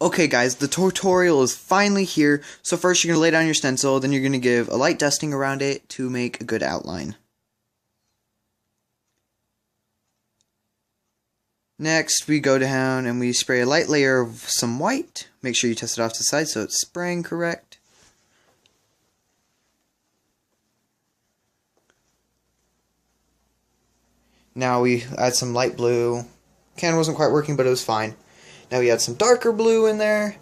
Okay guys, the tutorial is finally here. So first you're going to lay down your stencil, then you're going to give a light dusting around it to make a good outline. Next we go down and we spray a light layer of some white. Make sure you test it off to the side so it's spraying correct. Now we add some light blue. Can wasn't quite working, but it was fine. Now we add some darker blue in there,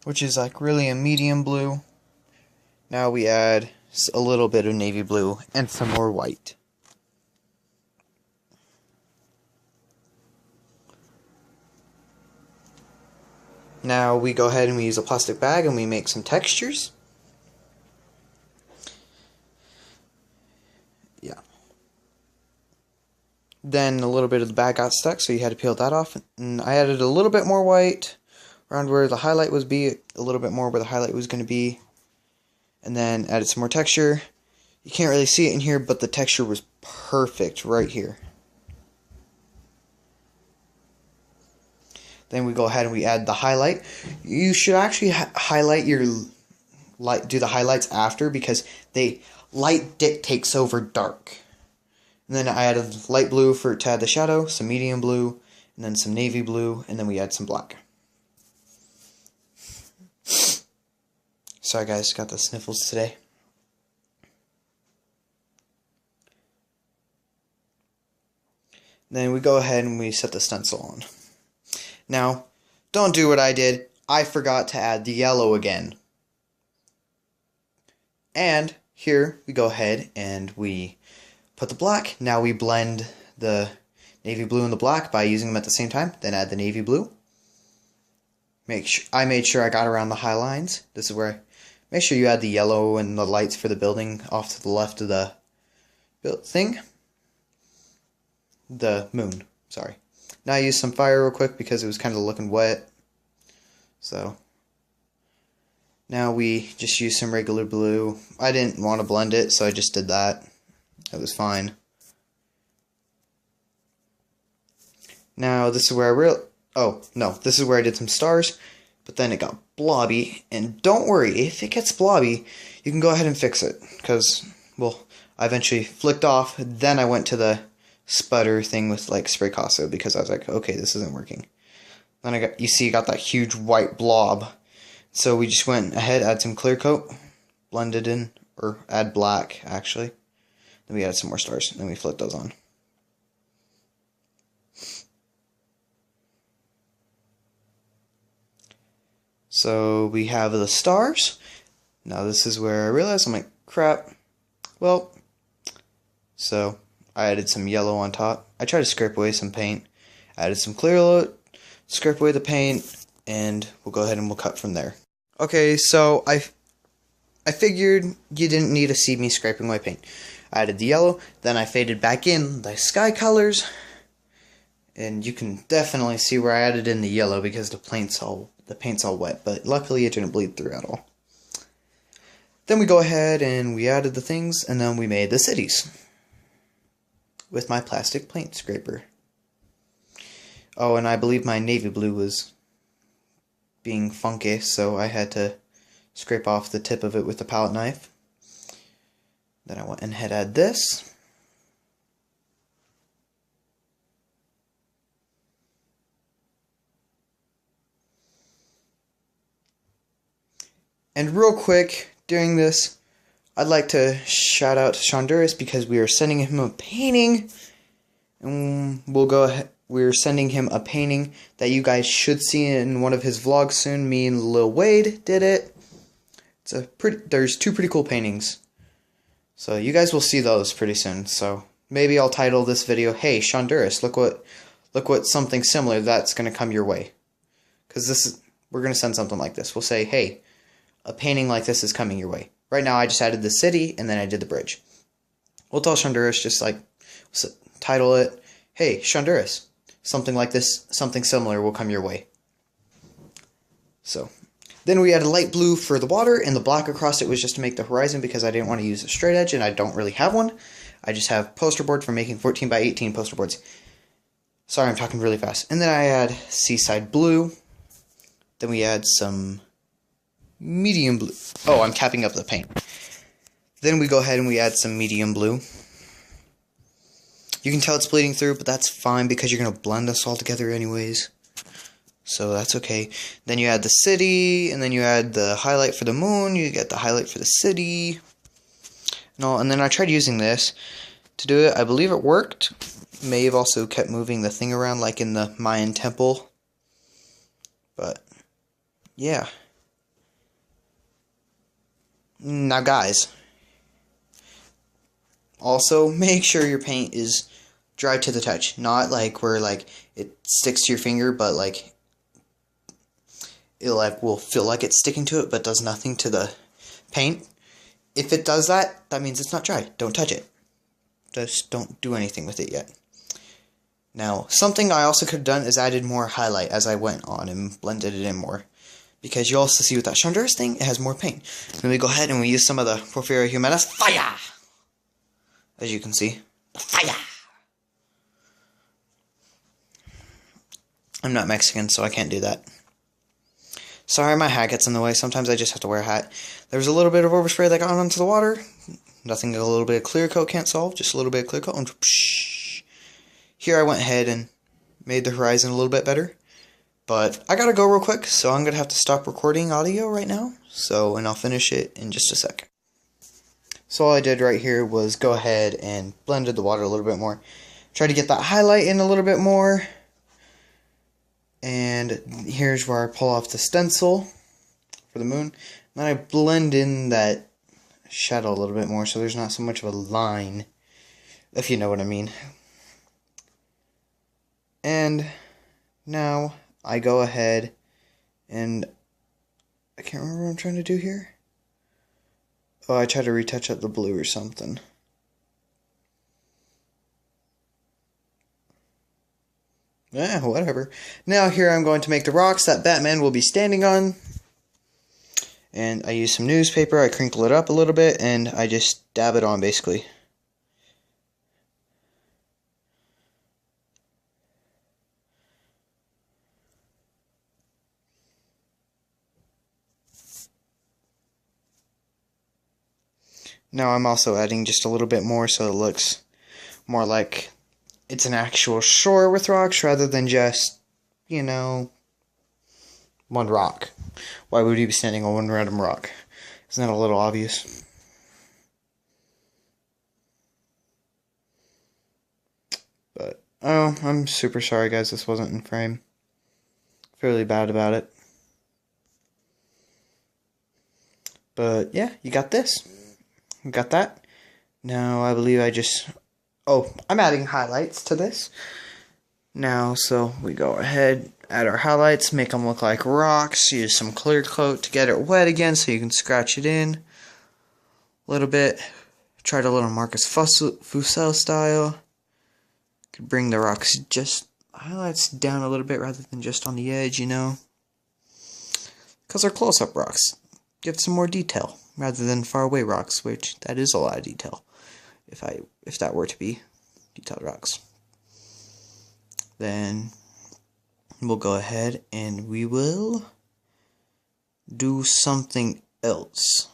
which is like really a medium blue. Now we add a little bit of navy blue and some more white. Now we go ahead and we use a plastic bag and we make some textures. Yeah. Then a little bit of the bag got stuck, so you had to peel that off. And I added a little bit more white around where the highlight was a little bit more where the highlight was going to be. And then added some more texture. You can't really see it in here, but the texture was perfect right here. Then we go ahead and we add the highlight. You should actually highlight your do the highlights after, because light dictates over dark. And then I added light blue to add the shadow, some medium blue, and then some navy blue, and then we add some black. Sorry guys, got the sniffles today. Then we go ahead and we set the stencil on. Now, don't do what I did. I forgot to add the yellow again. And here we go ahead and we put the black. Now we blend the navy blue and the black by using them at the same time. Then add the navy blue. I made sure I got around the high lines. This is where make sure you add the yellow and the lights for the building off to the left of the thing. The moon, sorry. Now I used some fire real quick because it was kind of looking wet. So now we just use some regular blue. I didn't want to blend it, so I just did that. It was fine. Now this is where this is where I did some stars, but then it got blobby. And don't worry, if it gets blobby, you can go ahead and fix it, because, well, I eventually flicked off. Then I went to the sputter thing with like spray Casa, because I was like, okay, this isn't working. Then I got that huge white blob. So we just went ahead, add some clear coat, blend it in, or add black actually. Then we add some more stars, and then we flick those on. So we have the stars. Now this is where I realized, I'm like, crap. Well, so I added some yellow on top. I tried to scrape away some paint. Added some clear, scrape away the paint, and we'll go ahead and we'll cut from there. Okay, so I figured you didn't need to see me scraping away paint. I added the yellow, then I faded back in the sky colors, and you can definitely see where I added in the yellow because the paint's all wet, but luckily it didn't bleed through at all. Then we go ahead and we added the things, and then we made the cities with my plastic paint scraper. Oh, and I believe my navy blue was being funky, so I had to scrape off the tip of it with the palette knife. Then I went and had add this. And real quick, during this, I'd like to shout out to Shonduras, because we are sending him a painting, and we're sending him a painting that you guys should see in one of his vlogs soon. Me and Lil Wade did it. There's two pretty cool paintings, so you guys will see those pretty soon. So maybe I'll title this video, "Hey Shonduras, look what something similar that's gonna come your way," because we're gonna send something like this. We'll say, "Hey, a painting like this is coming your way." Right now I just added the city, and then I did the bridge. We'll tell Shonduras, just like, title it, "Hey Shonduras, something like this, something similar will come your way." So then we added light blue for the water, and the black across it was just to make the horizon, because I didn't want to use a straight edge, and I don't really have one. I just have poster board for making 14 by 18 poster boards. Sorry, I'm talking really fast. And then I add Seaside Blue. Then we add some medium blue. Oh, I'm capping up the paint. Then we go ahead and we add some medium blue. You can tell it's bleeding through, but that's fine because you're going to blend this all together anyways. So that's okay. Then you add the city, and then you add the highlight for the moon. You get the highlight for the city. And then I tried using this to do it. I believe it worked. May have also kept moving the thing around like in the Mayan temple. But, yeah. Now guys, also make sure your paint is dry to the touch. Not like where like it sticks to your finger, but like it like will feel like it's sticking to it, but does nothing to the paint. If it does that, that means it's not dry. Don't touch it. Just don't do anything with it yet. Now, something I also could have done is added more highlight as I went on and blended it in more. Because you also see with that Chandra's thing, it has more paint. Then we go ahead and we use some of the Porphyria Humanis fire! As you can see, the fire! I'm not Mexican, so I can't do that. Sorry, my hat gets in the way. Sometimes I just have to wear a hat. There was a little bit of overspray that got onto the water. Nothing a little bit of clear coat can't solve. Just a little bit of clear coat. And here I went ahead and made the horizon a little bit better. But I gotta go real quick, so I'm gonna have to stop recording audio right now. And I'll finish it in just a second. So all I did right here was go ahead and blended the water a little bit more. Try to get that highlight in a little bit more. And here's where I pull off the stencil for the moon. Then I blend in that shadow a little bit more so there's not so much of a line, if you know what I mean. And now I go ahead and I can't remember what I'm trying to do here. Oh, I try to retouch up the blue or something. Yeah, whatever. Now here I'm going to make the rocks that Batman will be standing on. And I use some newspaper, I crinkle it up a little bit, and I just dab it on basically. Now I'm also adding just a little bit more so it looks more like it's an actual shore with rocks rather than just, you know, one rock. Why would you be standing on one random rock? Isn't that a little obvious? But, oh, I'm super sorry guys, this wasn't in frame. Fairly bad about it. But, yeah, you got this. You got that. Now, I believe I just... Oh, I'm adding highlights to this. Now, so we go ahead, add our highlights, make them look like rocks, use some clear coat to get it wet again so you can scratch it in a little bit. Tried a little Marcus Fusel style. Could bring the rocks just highlights down a little bit rather than just on the edge, you know. Because they're close-up rocks. Give some more detail rather than far-away rocks, which that is a lot of detail. If that were to be detailed rocks. Then we'll go ahead and we will do something else.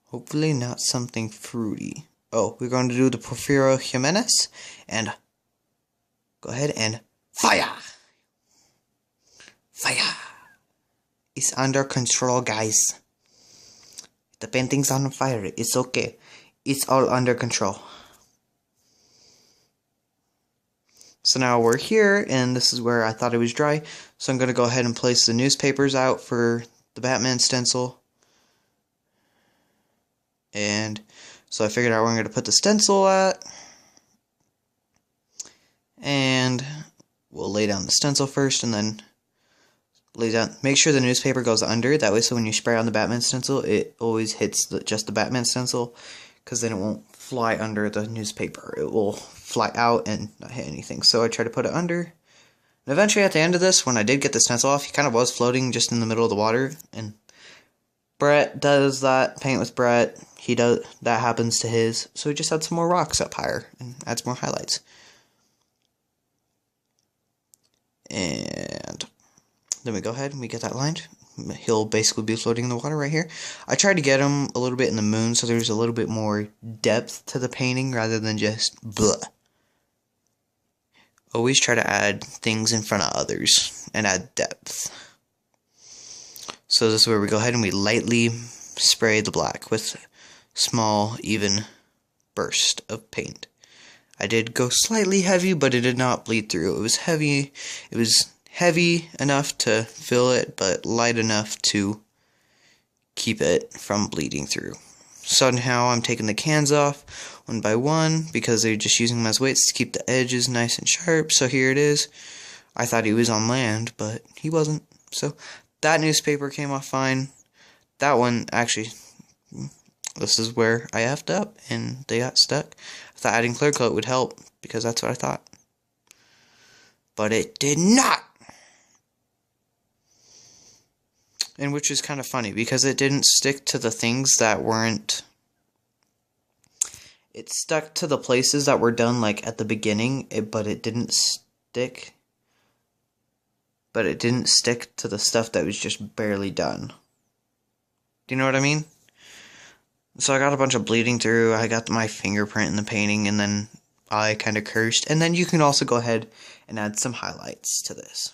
Hopefully not something fruity. Oh, we're going to do the Porphyria Humanis and go ahead and fire! Fire! It's under control, guys. The painting's on fire. It's okay. It's all under control. So now we're here, and this is where I thought it was dry. So I'm going to go ahead and place the newspapers out for the Batman stencil. And so I figured out where I'm going to put the stencil at. And we'll lay down the stencil first, and then lay down. Make sure the newspaper goes under. That way, so when you spray on the Batman stencil, it always hits just the Batman stencil. Because then it won't fly under the newspaper. It will fly out and not hit anything. So I try to put it under. And eventually at the end of this, when I did get the stencil off, he kind of was floating just in the middle of the water. And Brett does that. Paint with Brett. That happens to his. So he just adds some more rocks up higher and adds more highlights. And then we go ahead and we get that lined. He'll basically be floating in the water right here. I tried to get him a little bit in the moon so there's a little bit more depth to the painting rather than just blah. Always try to add things in front of others and add depth. So this is where we go ahead and we lightly spray the black with small, even burst of paint. I did go slightly heavy, but it did not bleed through. It was heavy. It was heavy enough to fill it, but light enough to keep it from bleeding through. So now I'm taking the cans off one by one because they're just using them as weights to keep the edges nice and sharp. So here it is. I thought he was on land, but he wasn't. So that newspaper came off fine. That one, actually, this is where I effed up and they got stuck. I thought adding clear coat would help because that's what I thought. But it did not. And which is kind of funny because it didn't stick to the things that weren't. It stuck to the places that were done like at the beginning, but it didn't stick. But it didn't stick to the stuff that was just barely done. Do you know what I mean? So I got a bunch of bleeding through. I got my fingerprint in the painting, and then I kind of cursed. And then you can also go ahead and add some highlights to this.